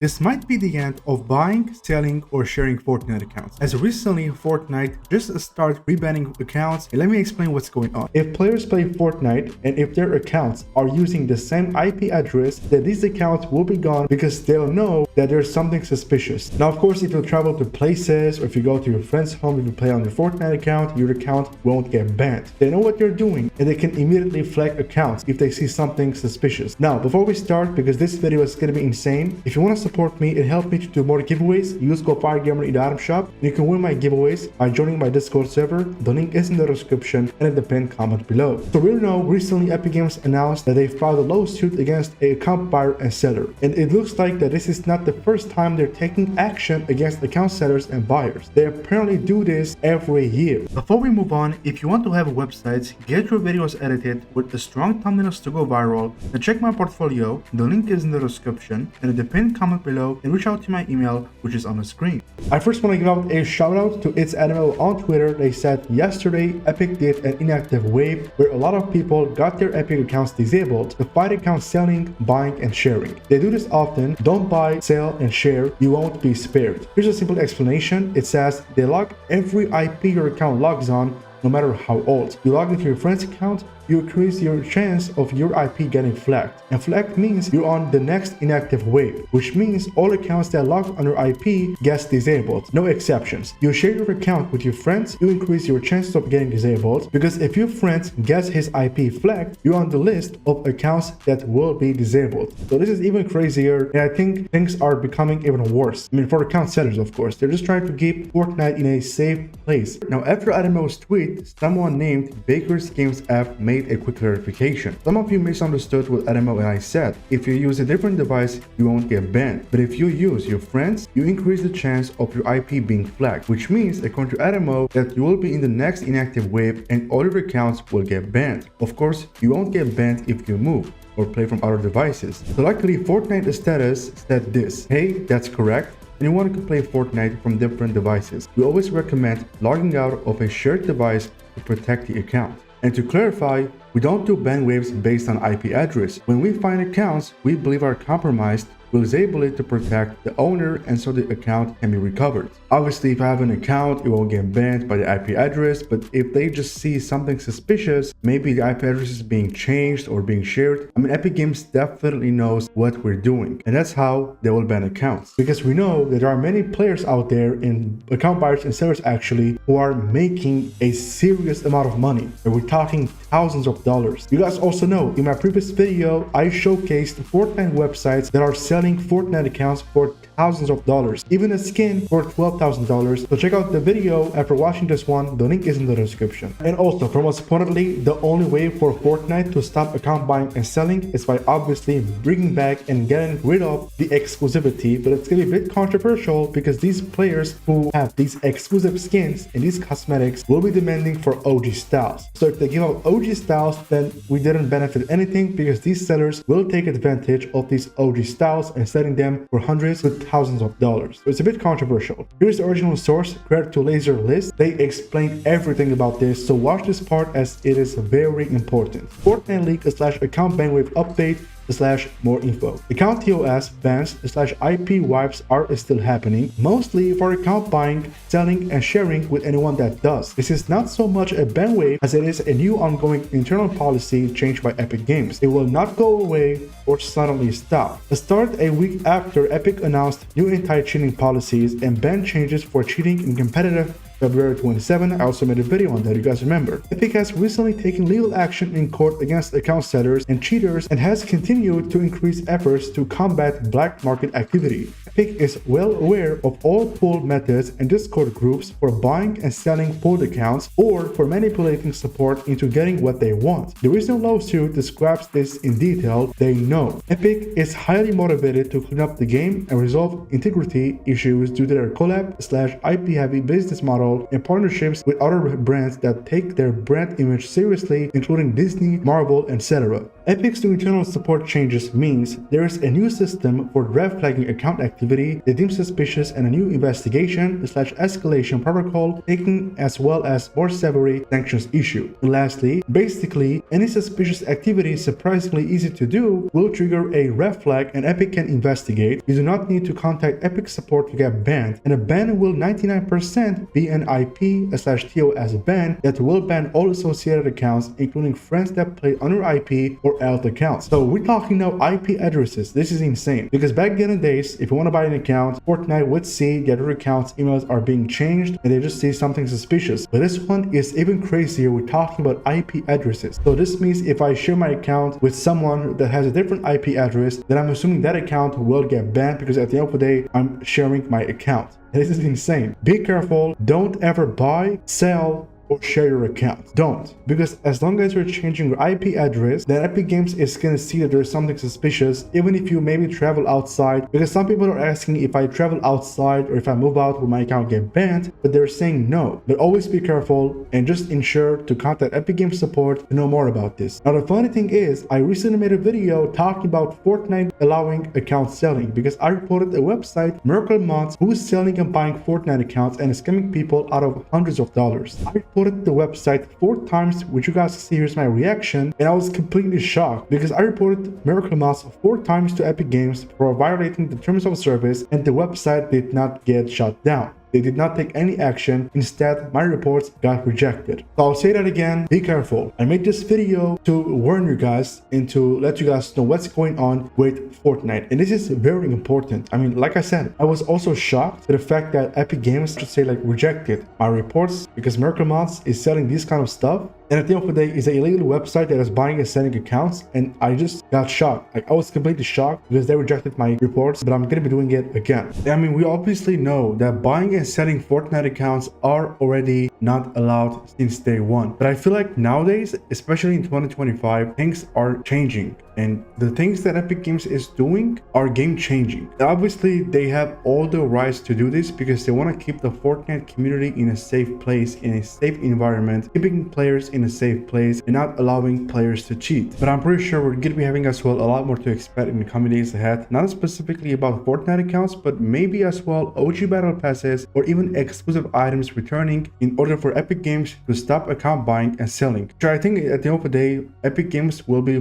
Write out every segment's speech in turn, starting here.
This might be the end of buying, selling, or sharing Fortnite accounts, as recently Fortnite just started rebanning accounts, and let me explain what's going on. If players play Fortnite and if their accounts are using the same IP address, then these accounts will be gone because they'll know that there's something suspicious. Now, of course, if you travel to places or if you go to your friend's home, if you play on your Fortnite account, your account won't get banned. They know what you're doing and they can immediately flag accounts if they see something suspicious. Now, before we start, because this video is going to be insane, if you want to support me and help me to do more giveaways, use code Firegamer in the item shop. You can win my giveaways by joining my Discord server. The link is in the description and in the pinned comment below. So we know recently Epic Games announced that they filed a lawsuit against an account buyer and seller. And it looks like that this is not the first time they're taking action against account sellers and buyers. They apparently do this every year. Before we move on, if you want to have a website, get your videos edited with the strong thumbnails to go viral, then check my portfolio. The link is in the description and in the pinned comment below, and reach out to my email, which is on the screen. I first want to give out a shout out to It's Animal on Twitter. They said yesterday Epic did an inactive wave where a lot of people got their Epic accounts disabled to fight accounts selling, buying, and sharing. They do this often. Don't buy, sell, and share. You won't be spared. Here's a simple explanation. It says they log every IP your account logs on, no matter how old. You log into your friend's account, you increase your chance of your IP getting flagged. And flagged means you're on the next inactive wave, which means all accounts that log on your IP gets disabled. No exceptions. You share your account with your friends, you increase your chances of getting disabled, because if your friend gets his IP flagged, you're on the list of accounts that will be disabled. So this is even crazier, and I think things are becoming even worse. I mean, for account sellers, of course. They're just trying to keep Fortnite in a safe place. Now, after Adamo's tweet, someone named Baker's Games app made a quick clarification. Some of you misunderstood what Adamo and I said. If you use a different device, you won't get banned. But if you use your friends, you increase the chance of your IP being flagged, which means, according to Adamo, that you will be in the next inactive wave and all your accounts will get banned. Of course, you won't get banned if you move or play from other devices. So luckily, Fortnite status said this: hey, that's correct. Anyone can play Fortnite from different devices. We always recommend logging out of a shared device to protect the account. And to clarify, we don't do ban waves based on IP address. When we find accounts we believe are compromised, we'll disable it to protect the owner and so the account can be recovered. Obviously, if I have an account, it won't get banned by the IP address, but if they just see something suspicious, maybe the IP address is being changed or being shared, I mean, Epic Games definitely knows what we're doing, and that's how they will ban accounts. Because we know that there are many players out there, and account buyers and sellers actually, who are making a serious amount of money, and we're talking thousands of dollars. You guys also know, in my previous video, I showcased Fortnite websites that are selling Fortnite accounts for thousands of dollars, even a skin for $12,000. So check out the video after watching this one. The link is in the description. And also, for most importantly, the only way for Fortnite to stop account buying and selling is by obviously bringing back and getting rid of the exclusivity. But it's gonna be a bit controversial because these players who have these exclusive skins and these cosmetics will be demanding for OG styles. So if they give out OG styles, then we didn't benefit anything because these sellers will take advantage of these OG styles and selling them for hundreds to thousands of dollars. So it's a bit controversial. Here's the original source, credit to Laser List. They explain everything about this, so watch this part as it is very important. Fortnite leak / account ban wave update / more info. Account TOS bans / IP wipes are still happening, mostly for account buying, selling, and sharing with anyone that does. This is not so much a ban wave as it is a new ongoing internal policy changed by Epic Games. It will not go away or suddenly stop. It started a week after Epic announced new anti-cheating policies and ban changes for cheating in competitive February 27. I also made a video on that, you guys remember. Epic has recently taken legal action in court against account sellers and cheaters and has continued to increase efforts to combat black market activity. Epic is well aware of all pool methods and Discord groups for buying and selling pooled accounts or for manipulating support into getting what they want. The recent lawsuit describes this in detail. They know Epic is highly motivated to clean up the game and resolve integrity issues due to their collab / IP heavy business model and partnerships with other brands that take their brand image seriously, including Disney, Marvel, etc. Epic's new internal support changes means there is a new system for red flagging account activity they deem suspicious and a new investigation/escalation protocol taken as well as more severe sanctions issued. And lastly, basically, any suspicious activity surprisingly easy to do will trigger a red flag and Epic can investigate. You do not need to contact Epic support to get banned, and a ban will 99% be an IP/TOS ban that will ban all associated accounts, including friends that play on your IP or alt accounts. So we're talking now IP addresses. This is insane because back in the days, if you want to buy an account, Fortnite would see the other accounts' emails are being changed and they just see something suspicious. But this one is even crazier. We're talking about IP addresses. So this means if I share my account with someone that has a different IP address, then I'm assuming that account will get banned because at the end of the day, I'm sharing my account. This is insane. Be careful. Don't ever buy, sell, or share your account. Don't. Because as long as you're changing your IP address, then Epic Games is gonna see that there's something suspicious, even if you maybe travel outside. Because some people are asking if I travel outside or if I move out will my account get banned, but they're saying no. But always be careful and just ensure to contact Epic Games support to know more about this. Now the funny thing is, I recently made a video talking about Fortnite allowing account selling because I reported a website, Miracle Mods, who is selling and buying Fortnite accounts and scamming people out of hundreds of dollars. I reported the website 4 times, which you guys see. Here's my reaction, and I was completely shocked because I reported Miracle Mouse 4 times to Epic Games for violating the terms of service, and the website did not get shut down. They did not take any action. Instead, my reports got rejected. So I'll say that again, be careful. I made this video to warn you guys and to let you guys know what's going on with Fortnite. And this is very important. I mean, like I said, I was also shocked at the fact that Epic Games should say like rejected my reports because Miracle Mods is selling this kind of stuff. And at the end of the day, it's an illegal website that is buying and selling accounts, and I just got shocked. Like I was completely shocked because they rejected my reports, but I'm gonna be doing it again. I mean, we obviously know that buying and selling Fortnite accounts are already not allowed since day one. But I feel like nowadays, especially in 2025, things are changing. And the things that Epic Games is doing are game changing. Obviously, they have all the rights to do this because they want to keep the Fortnite community in a safe place, in a safe environment, keeping players in a safe place and not allowing players to cheat. But I'm pretty sure we're going to be having as well a lot more to expect in the coming days ahead. Not specifically about Fortnite accounts, but maybe as well OG battle passes or even exclusive items returning in order for Epic Games to stop account buying and selling. So I think at the end of the day, Epic Games will be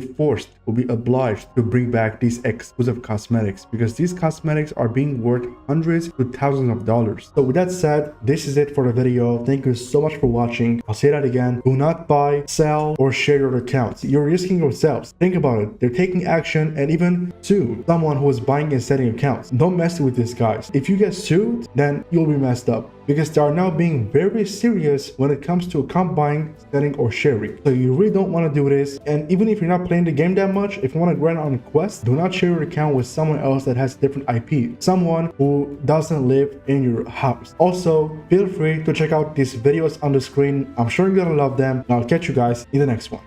obliged to bring back these exclusive cosmetics because these cosmetics are being worth hundreds to thousands of dollars. So with that said, this is it for the video. Thank you so much for watching. I'll say that again. Do not buy, sell, or share your accounts. You're risking yourselves. Think about it. They're taking action and even sue someone who is buying and selling accounts. Don't mess with these guys. If you get sued, then you'll be messed up because they are now being very serious when it comes to account buying, selling, or sharing. So you really don't want to do this. And even if you're not playing the game that much, if you want to grind on a quest, do not share your account with someone else that has different IP, someone who doesn't live in your house. Also, feel free to check out these videos on the screen. I'm sure you're gonna love them, and I'll catch you guys in the next one.